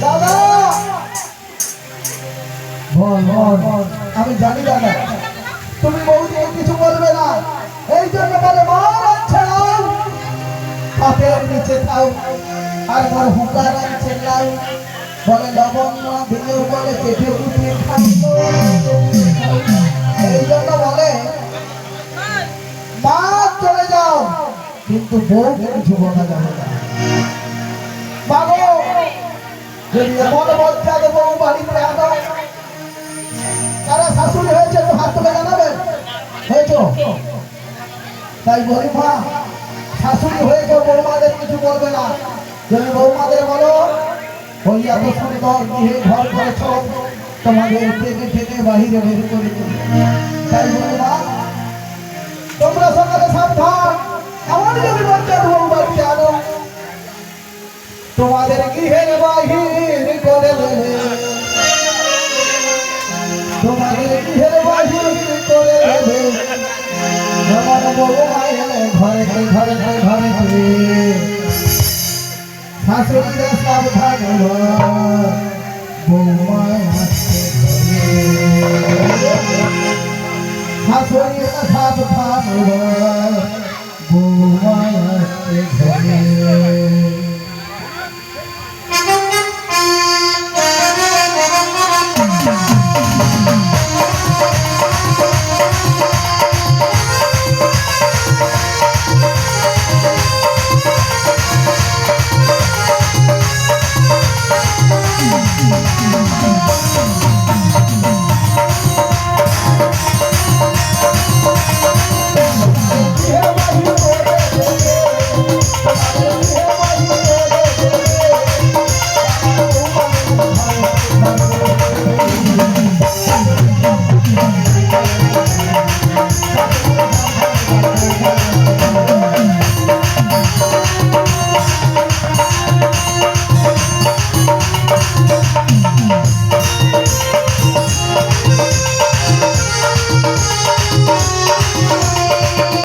দাদা আমি জানি দাদা তুমি বৌদিকে কিছু বলবে না, এই জন্য বলে মা ছাড়াও পাপের নিচে থাও, আর আমার হুকার আছে লাউ, বলে লবণ না দিলেও বলে চেটে উঠে খাইতো। এই জন্য বলে মা চলে যাও কিন্তু বউকে কিছু বলা যাবে না। বাবু যদি এমন মজ্জা দেবো বাড়িতে আনো, তারা শাশুড়ি হয়েছে তো হাত তুলে জানাবেন হয়েছো, তাই বলি মা শাশুড়ি হয়েছে বৌমাদের কিছু বলবে না, যদি বৌমাদের বলো ওই এত সুন্দর গৃহে ঘর করেছ তোমাদের থেকে থেকে বাহিরে বের করে দেবে। তাই বলি মা তোমরা সকালে সাবধান, এমন যদি মজ্জা দেবো বাড়িতে আনো তোমাদের গৃহের বাহির করে দেবে, তোমাদের গৃহের বাহির করে দেবে। আমার বউ মায়ের ঘরেতে ঘরেতে ঘরেতে শাশুড়িরা সাবধান বৌমায় আসছে শাশুড়িরা সাবধান